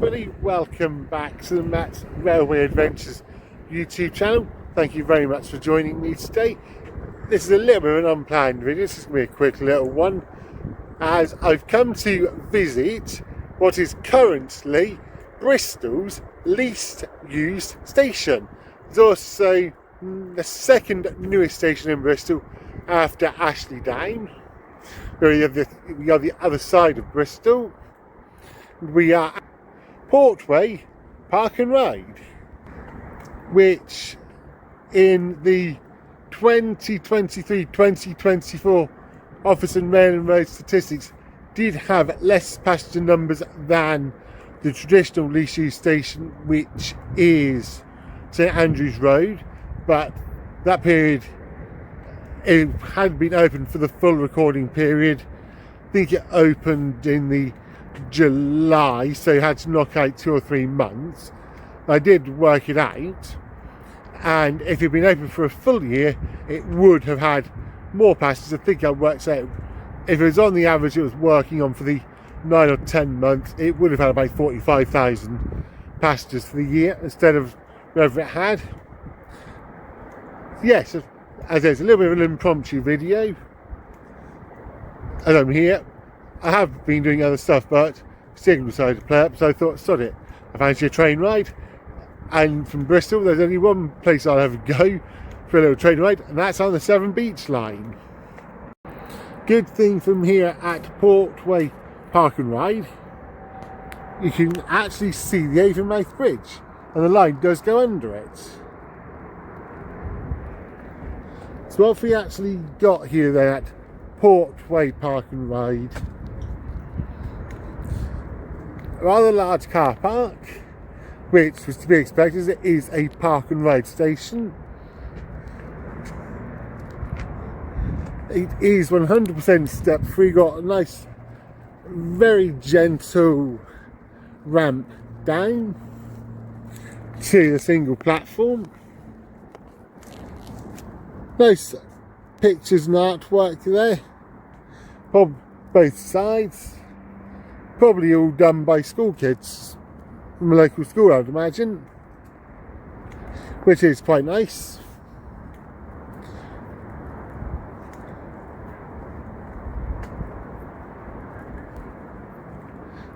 everybody, welcome back to the Matt's Railway Adventures YouTube channel. Thank you very much for joining me today. This is a little bit of an unplanned video. This is going to be a quick little one, as I've come to visit what is currently Bristol's least used station. It's also the second newest station in Bristol after Ashley Down. We are the other side of Bristol. We are at Portway Park and Ride, which in the 2023-2024 Office and Rail and Road statistics did have less passenger numbers than the traditional least used station, which is St Andrews Road, but that period it had been open for the full recording period. I think it opened in the July, so you had to knock out 2 or 3 months. I did work it out, and if it had been open for a full year, it would have had more passengers. I think I worked out if it was on the average it was working on for the 9 or 10 months, it would have had about 45,000 passengers for the year instead of whatever it had. Yes, as there's a little bit of an impromptu video, as I'm here. I have been doing other stuff, but Signal decided to play up, so I thought, sod it, I fancy a train ride. And from Bristol, there's only one place I'll ever go for a little train ride, and that's on the Severn Beach line. Good thing from here at Portway Park and Ride, you can actually see the Avonmouth Bridge, and the line does go under it. So what have we actually got here then at Portway Park and Ride? A rather large car park, which was to be expected as it is a park and ride station. It is 100% step free, got a nice, very gentle ramp down to the single platform. Nice pictures and artwork there, on both sides. Probably all done by school kids from a local school, I'd imagine, which is quite nice.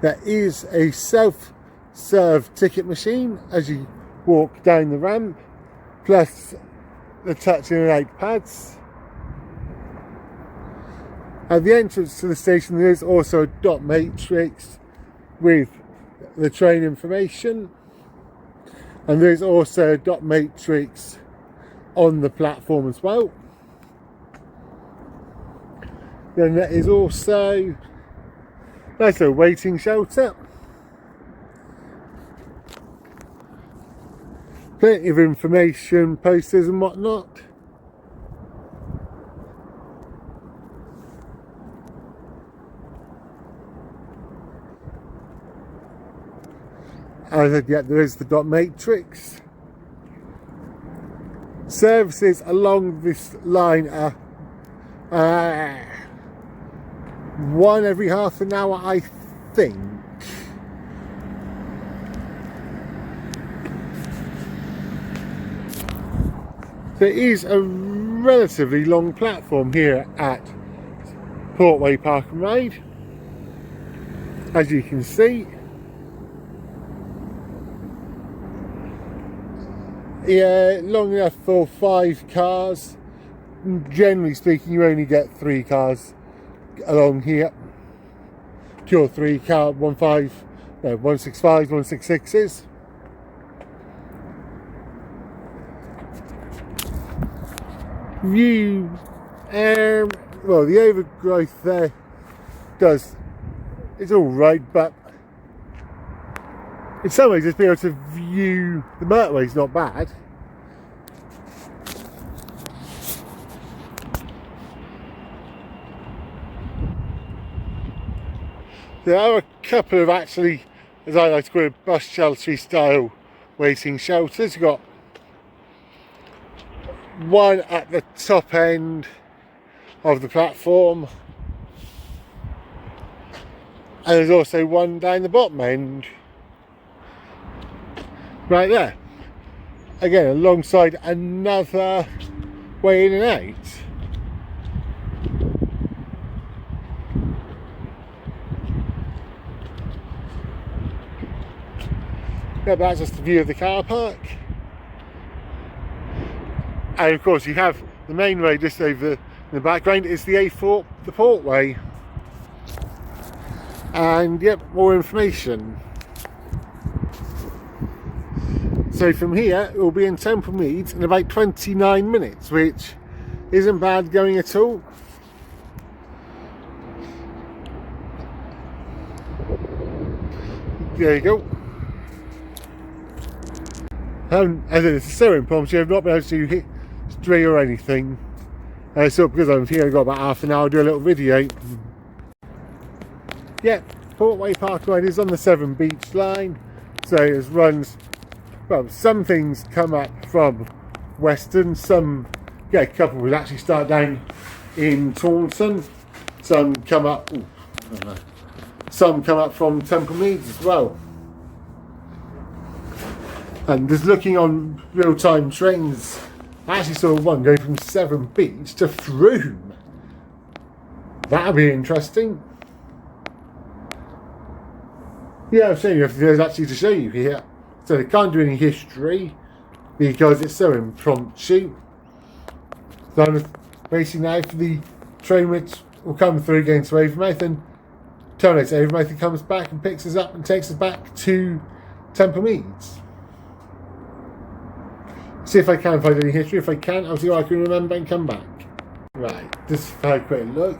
There is a self-serve ticket machine as you walk down the ramp, plus the touch in and out pads. At the entrance to the station there is also a dot matrix with the train information, and there is also a dot matrix on the platform as well. Then there is also a nice little waiting shelter. Plenty of information posters and whatnot. And yeah, there is the dot matrix. Services along this line are one every half an hour, I think. There is a relatively long platform here at Portway Park and Ride, as you can see. Yeah, long enough for 5 cars. Generally speaking, you only get 3 cars along here. 2 or 3 car, 165s, 166s. View, well, the overgrowth there it's all right, but in some ways, just being able to view the motorway's not bad. There are a couple of, actually, as I like to call it, bus shelter style waiting shelters. You've got one at the top end of the platform, and there's also one down the bottom end. right there. Again, alongside another way in and out. Yeah, that's just the view of the car park. And of course you have the main road just over in the background is the A4, the Portway. And yep, more information. So from here, it will be in Temple Meads in about 29 minutes, which isn't bad going at all. There you go. As it's so impromptu, I've not been able to hit history or anything. So because I'm here, I've got about half an hour to do a little video. Yeah, Portway Park Ride is on the Severn Beach line. So it runs, well, some things come up from Western, some, yeah, a couple would actually start down in Taunton. Some come up, some come up from Temple Meads as well. And just looking on real-time trains, I actually saw one go from Severn Beach to Frome. That'll be interesting. Yeah, I've shown you there's actually to show you here. So they can't do any history because it's so impromptu. So I'm just waiting now for the train which will come through going to Avonmouth and terminates at Avonmouth and comes back and picks us up and takes us back to Temple Meads. See if I can find any history. If I can, I'll see what I can remember and come back. Right, just have a quick look.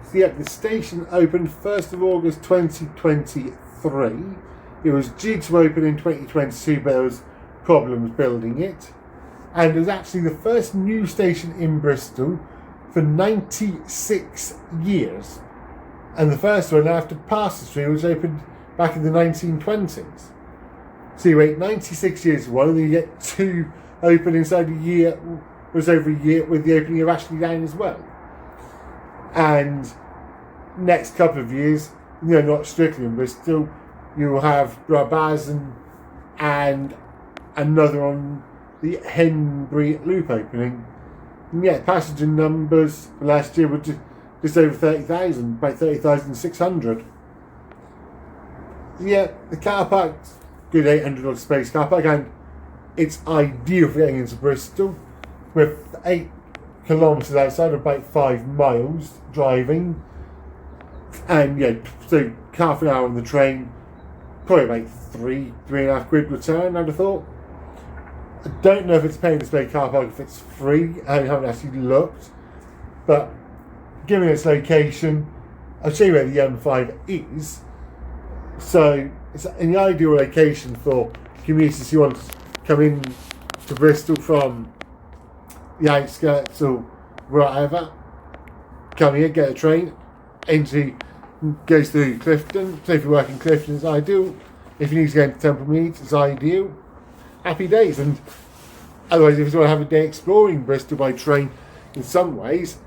So yeah, the station opened 1st of August 2023. It was due to open in 2022, but there was problems building it. And it was actually the first new station in Bristol for 96 years. And the first one after Parsonsbury was opened back in the 1920s. So you wait 96 years for one, and then you get two open inside a year, was over a year, with the opening of Ashley Down as well. And next couple of years, you know, not strictly in Bristol, you will have Brabazon and another on the Henbury Loop opening. And yeah, passenger numbers for last year were just over 30,000, about 30,600. Yeah, the car park's good 800 odd space car park, and it's ideal for getting into Bristol. With 8 kilometres outside, about 5 miles driving, and yeah, so half an hour on the train, probably about £3.5 return, I'd have thought. I don't know if it's paying to display car park, if it's free. I haven't actually looked, but given its location, I'll show you where the M5 is. So it's in the ideal location for commuters who want to come in to Bristol from the outskirts or wherever. Come here, get a train into, goes through Clifton. So if you work in Clifton, it's ideal. If you need to go into Temple Meads, it's ideal. Happy days. And otherwise, if you want to have a day exploring Bristol by train, in some ways,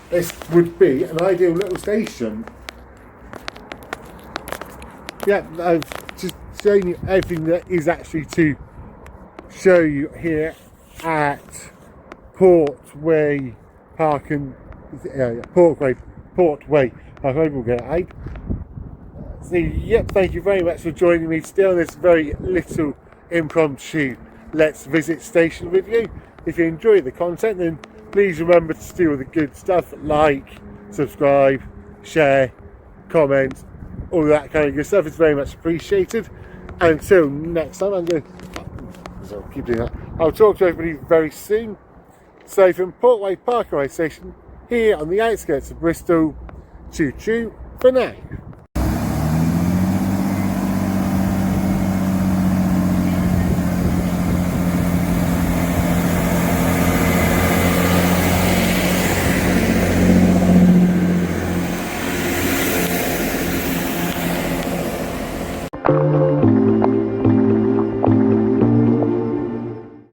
this would be an ideal little station. Yeah, I've just shown you everything that is actually to show you here at Portway Park and Portway Park Ride. We'll get it. So yep, thank you very much for joining me today on this very little impromptu Let's Visit Station with you. If you enjoy the content, then please remember to do all the good stuff, like, subscribe, share, comment, all that kind of good stuff. It's very much appreciated. And until next time, I'll keep doing that. I'll talk to everybody very soon. So from Portway Park Ride Station, here on the outskirts of Bristol, choo choo for now.